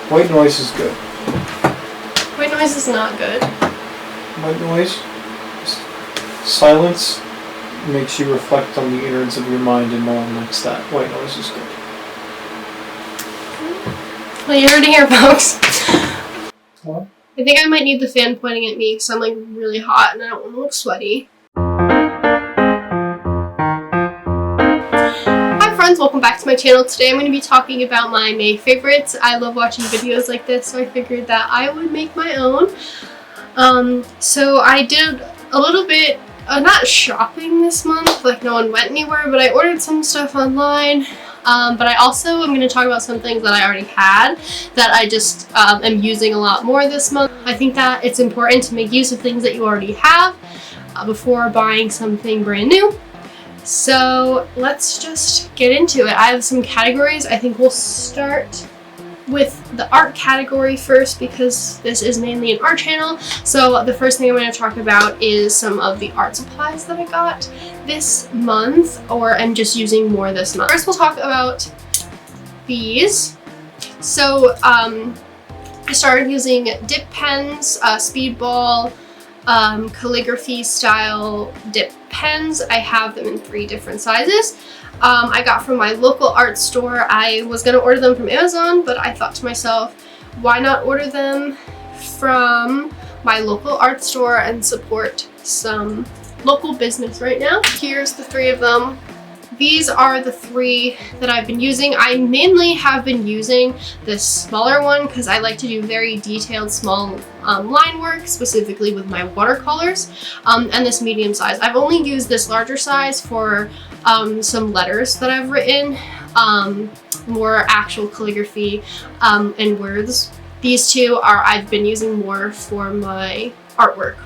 White noise is good. White noise is not good. White noise, silence makes you reflect on the innards of your mind, and no one likes that. White noise is good. Well, you heard it here, folks. What? I think I might need the fan pointing at me because I'm like really hot and I don't want to look sweaty. Hi friends, welcome back to my channel. Today I'm going to be talking about my May favorites. I love watching videos like this, so I figured that I would make my own. So I did a little bit, not shopping this month, like no one went anywhere, but I ordered some stuff online. But I also am going to talk about some things that I already had that I just am using a lot more this month. I think that it's important to make use of things that you already have before buying something brand new. So let's just get into it. I have some categories. I think we'll start with the art category first because this is mainly an art channel. So the first thing I'm going to talk about is some of the art supplies that I got this month, or I'm just using more this month. First we'll talk about these. So I started using dip pens, speedball, calligraphy style dip pens. I have them in 3 different sizes. I got from my local art store. I was going to order them from Amazon, but I thought to myself, why not order them from my local art store and support some local business right now. Here's the 3 of them. These are the 3 that I've been using. I mainly have been using this smaller one because I like to do very detailed small line work, specifically with my watercolors, and this medium size. I've only used this larger size for some letters that I've written, more actual calligraphy and words. These 2 are I've been using more for my artwork.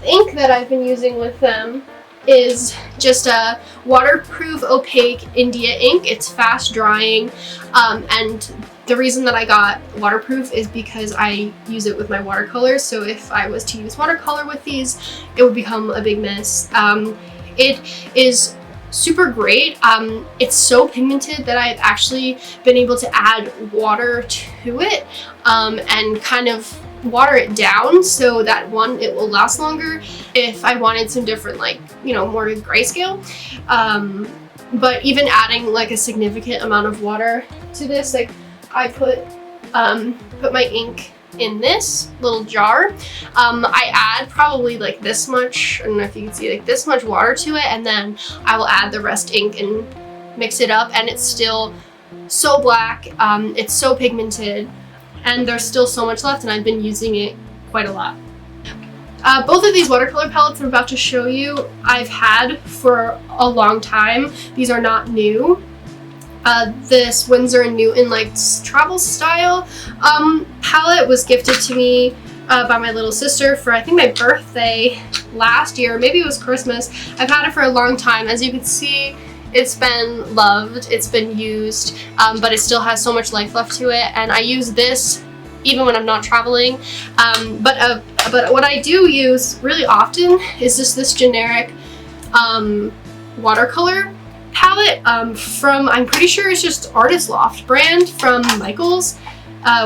The ink that I've been using with them is just a waterproof opaque India ink. It's fast drying, and the reason that I got waterproof is because I use it with my watercolors. So if I was to use watercolor with these, it would become a big mess. It is super great. It's so pigmented that I've actually been able to add water to it and kind of water it down so that it will last longer if I wanted some different, like, you know, more grayscale. But even adding like a significant amount of water to this, like I put my ink in this little jar. I add probably like this much, I don't know if you can see, like this much water to it, and then I will add the rest ink and mix it up, and it's still so black. It's so pigmented, and there's still so much left, and I've been using it quite a lot. Both of these watercolor palettes I'm about to show you I've had for a long time. These are not new. This Winsor & Newton like travel style palette was gifted to me by my little sister for I think my birthday last year, maybe it was Christmas. I've had it for a long time. As you can see, it's been loved, it's been used, but it still has so much life left to it, and I use this even when I'm not traveling. But what I do use really often is just this generic watercolor palette from, I'm pretty sure it's just Artist Loft brand from Michaels.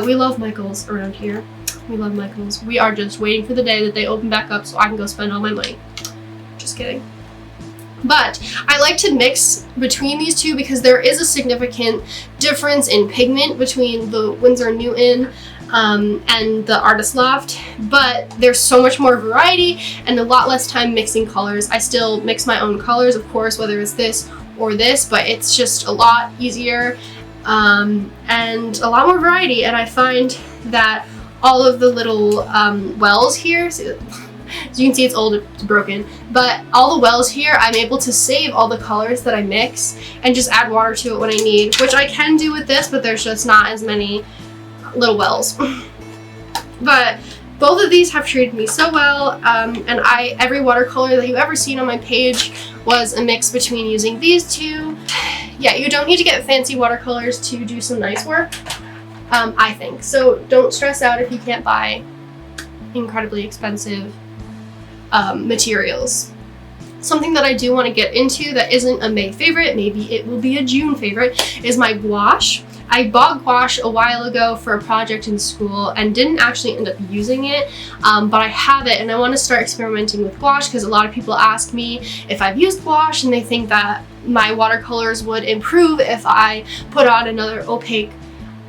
We love Michaels around here. We love Michaels. We are just waiting for the day that they open back up so I can go spend all my money. Just kidding. But I like to mix between these 2 because there is a significant difference in pigment between the Winsor & Newton and the Artist Loft, but there's so much more variety and a lot less time mixing colors. I still mix my own colors, of course, whether it's this or this, but it's just a lot easier and a lot more variety. And I find that all of the little wells here, so you can see it's old, it's broken, but all the wells here, I'm able to save all the colors that I mix and just add water to it when I need, which I can do with this, but there's just not as many little wells. But both of these have treated me so well, and every watercolor that you've ever seen on my page was a mix between using these 2. Yeah, you don't need to get fancy watercolors to do some nice work, I think. So don't stress out if you can't buy incredibly expensive materials. Something that I do want to get into that isn't a May favorite, maybe it will be a June favorite, is my gouache I bought gouache a while ago for a project in school and didn't actually end up using it, but I have it and I want to start experimenting with gouache because a lot of people ask me if I've used gouache and they think that my watercolors would improve if I put on another opaque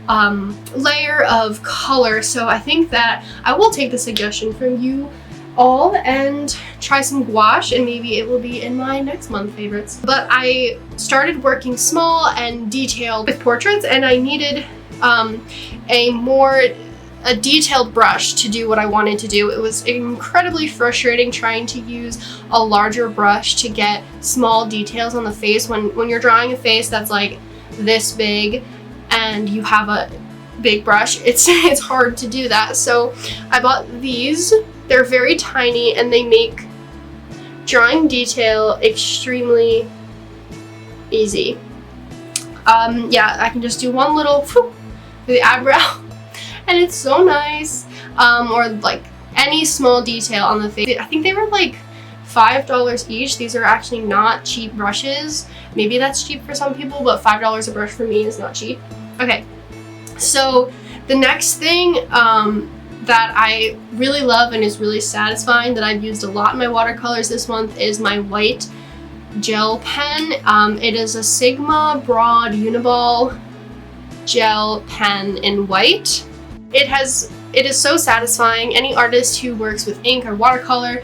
layer of color. So I think that I will take the suggestion from you all and try some gouache, and maybe it will be in my next month favorites. But I started working small and detailed with portraits, and I needed a detailed brush to do what I wanted to do. It was incredibly frustrating trying to use a larger brush to get small details on the face. When you're drawing a face that's like this big and you have a big brush, it's hard to do that. So I bought these. They're very tiny and they make drawing detail extremely easy. Yeah, I can just do one little whoop for the eyebrow and it's so nice. Or like any small detail on the face. I think they were like $5 each. These are actually not cheap brushes. Maybe that's cheap for some people, but $5 a brush for me is not cheap. Okay, so the next thing that I really love and is really satisfying that I've used a lot in my watercolors this month is my white gel pen. It is a Sigma Broad Uniball gel pen in white. It is so satisfying. Any artist who works with ink or watercolor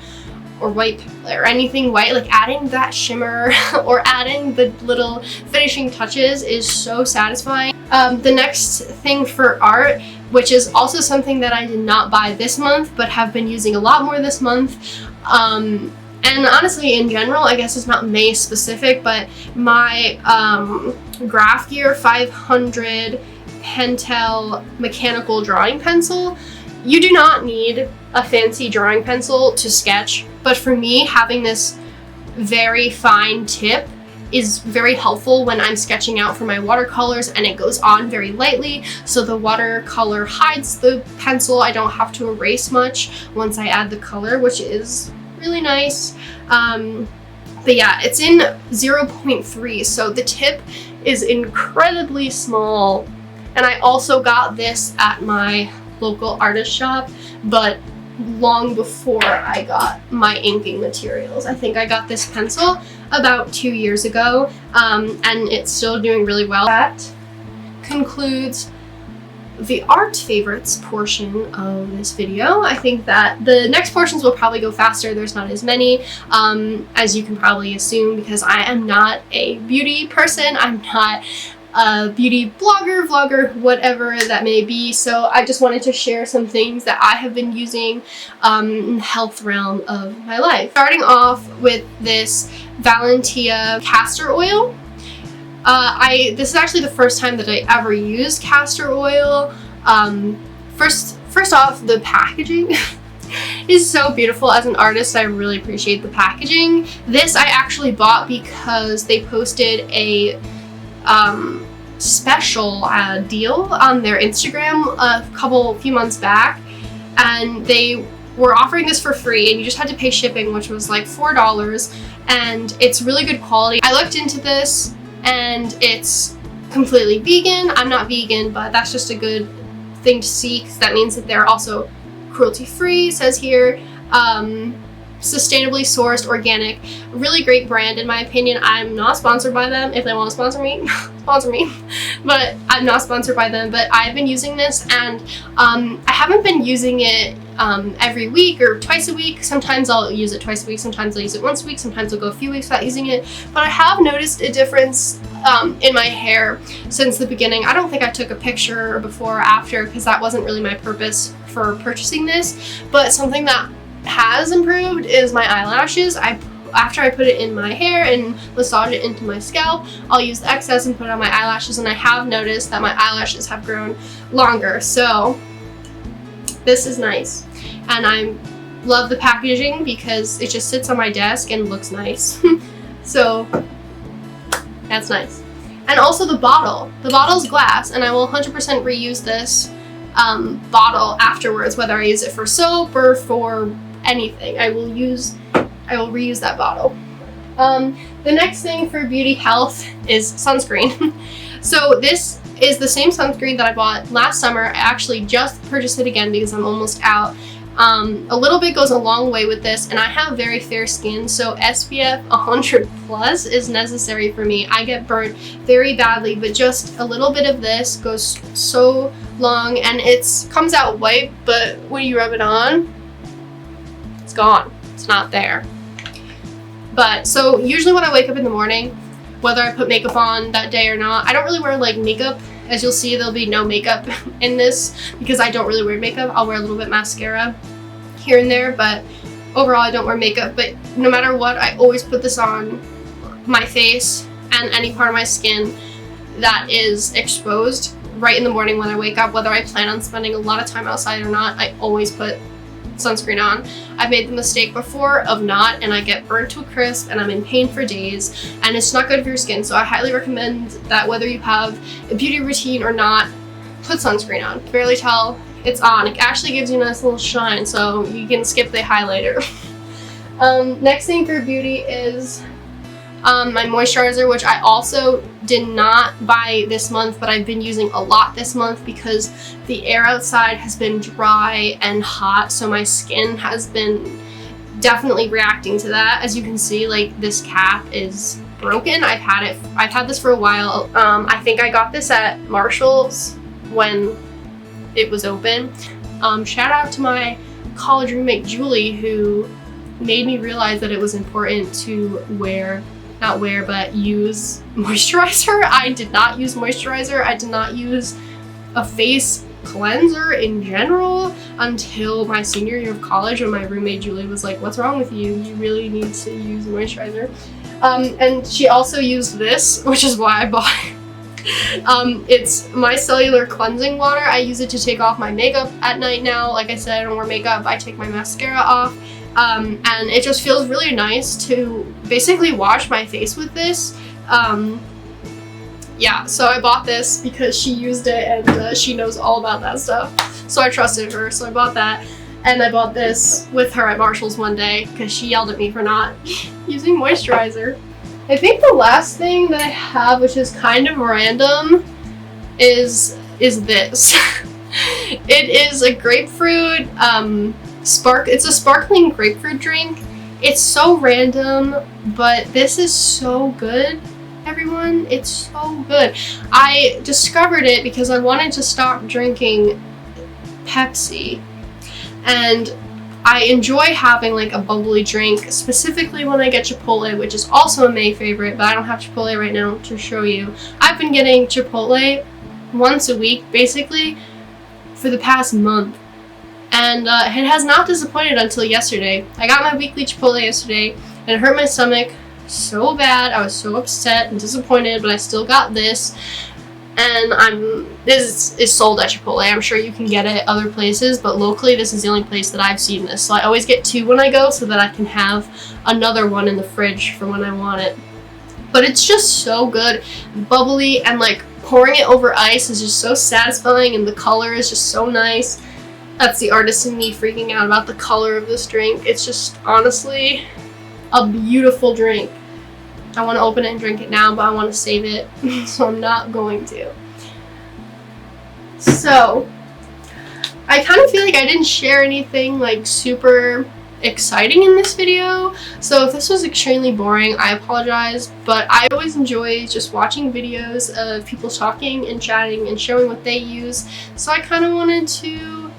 or white or anything white, like adding that shimmer or adding the little finishing touches is so satisfying. The next thing for art, which is also something that I did not buy this month but have been using a lot more this month, and honestly in general, I guess it's not May specific, but my Graph Gear 500 Pentel mechanical drawing pencil. You do not need a fancy drawing pencil to sketch, but for me, having this very fine tip is very helpful when I'm sketching out for my watercolors, and it goes on very lightly, so the watercolor hides the pencil. I don't have to erase much once I add the color, which is really nice. But yeah, it's in 0.3, so the tip is incredibly small. And I also got this at my local artist shop, but long before I got my inking materials. I think I got this pencil about 2 years ago, and it's still doing really well. That concludes the art favorites portion of this video. I think that the next portions will probably go faster. There's not as many, as you can probably assume, because I am not a beauty person. I'm not a beauty blogger, vlogger, whatever that may be. So I just wanted to share some things that I have been using in the health realm of my life. Starting off with this Valentia castor oil. This is actually the first time that I ever used castor oil. First off, the packaging is so beautiful. As an artist, I really appreciate the packaging. This I actually bought because they posted a special deal on their Instagram a few months back, and they were offering this for free, and you just had to pay shipping, which was like $4, and it's really good quality. I looked into this and it's completely vegan. I'm not vegan, but that's just a good thing to see because that means that they're also cruelty-free, says here. Sustainably sourced, organic, really great brand in my opinion. I'm not sponsored by them. If they want to sponsor me, sponsor me. But I'm not sponsored by them. But I've been using this, and I haven't been using it every week or twice a week. Sometimes I'll use it twice a week, sometimes I'll use it once a week, sometimes I'll go a few weeks without using it. But I have noticed a difference in my hair since the beginning. I don't think I took a picture before or after because that wasn't really my purpose for purchasing this. But something that has improved is my eyelashes. After I put it in my hair and massage it into my scalp, I'll use the excess and put it on my eyelashes, and I have noticed that my eyelashes have grown longer. So this is nice, and I love the packaging because it just sits on my desk and looks nice. So that's nice. And also the bottle. The bottle's glass, and I will 100% reuse this bottle afterwards, whether I use it for soap or for anything. I will reuse that bottle. The next thing for beauty health is sunscreen. So this is the same sunscreen that I bought last summer. I actually just purchased it again because I'm almost out. A little bit goes a long way with this, and I have very fair skin, so SPF 100 plus is necessary for me. I get burnt very badly, but just a little bit of this goes so long, and it comes out white, but when you rub it on, it's gone. It's not there. But so usually when I wake up in the morning, whether I put makeup on that day or not, I don't really wear like makeup. As you'll see, there'll be no makeup in this because I don't really wear makeup. I'll wear a little bit mascara here and there, but overall I don't wear makeup. But no matter what, I always put this on my face and any part of my skin that is exposed right in the morning when I wake up. Whether I plan on spending a lot of time outside or not, I always put sunscreen on. I've made the mistake before of not, and I get burnt to a crisp and I'm in pain for days, and it's not good for your skin. So I highly recommend that whether you have a beauty routine or not, put sunscreen on. Barely tell it's on. It actually gives you a nice little shine, so you can skip the highlighter. Next thing for beauty is my moisturizer, which I also did not buy this month, but I've been using a lot this month because the air outside has been dry and hot, so my skin has been definitely reacting to that. As you can see, like, this cap is broken. I've had this for a while. I think I got this at Marshall's when it was open. Shout out to my college roommate Julie, who made me realize that it was important to use moisturizer. I did not use moisturizer. I did not use a face cleanser in general until my senior year of college, when my roommate Julie was like, "What's wrong with you? You really need to use moisturizer." And she also used this, which is why I bought it. It's my cellular cleansing water. I use it to take off my makeup at night now. Like I said, I don't wear makeup. I take my mascara off. And it just feels really nice to basically wash my face with this. Yeah, so I bought this because she used it, and she knows all about that stuff. So I trusted her, so I bought that. And I bought this with her at Marshall's one day because she yelled at me for not using moisturizer. I think the last thing that I have, which is kind of random, is this. It is a grapefruit, it's a sparkling grapefruit drink. It's so random, but this is so good, everyone. It's so good. I discovered it because I wanted to stop drinking Pepsi, and I enjoy having like a bubbly drink, specifically when I get Chipotle, which is also a May favorite, but I don't have Chipotle right now to show you. I've been getting Chipotle once a week, basically, for the past month. And it has not disappointed until yesterday. I got my weekly Chipotle yesterday, and it hurt my stomach so bad. I was so upset and disappointed, but I still got this. And this is sold at Chipotle. I'm sure you can get it other places, but locally this is the only place that I've seen this. So I always get two when I go so that I can have another one in the fridge for when I want it. But it's just so good, bubbly, and like pouring it over ice is just so satisfying, and the color is just so nice. That's the artist in me freaking out about the color of this drink. It's just honestly a beautiful drink. I want to open it and drink it now, but I want to save it, so I'm not going to. So, I kind of feel like I didn't share anything like super exciting in this video, so if this was extremely boring, I apologize, but I always enjoy just watching videos of people talking and chatting and showing what they use, so I kind of wanted to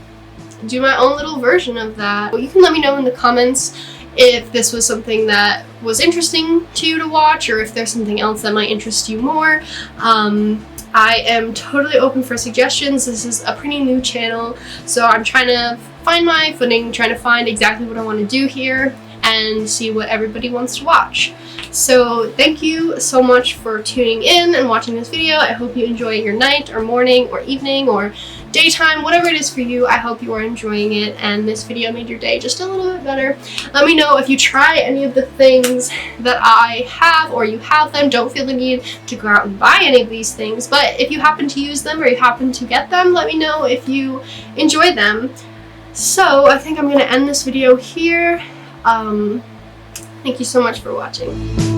do my own little version of that. Well, you can let me know in the comments if this was something that was interesting to you to watch, or if there's something else that might interest you more. I am totally open for suggestions. This is a pretty new channel, so I'm trying to find my footing, trying to find exactly what I want to do here and see what everybody wants to watch. So thank you so much for tuning in and watching this video. I hope you enjoy your night or morning or evening or daytime, whatever it is for you. I hope you are enjoying it and this video made your day just a little bit better. Let me know if you try any of the things that I have, or you have them. Don't feel the need to go out and buy any of these things, but if you happen to use them or you happen to get them, let me know if you enjoy them. So I think I'm going to end this video here. Thank you so much for watching.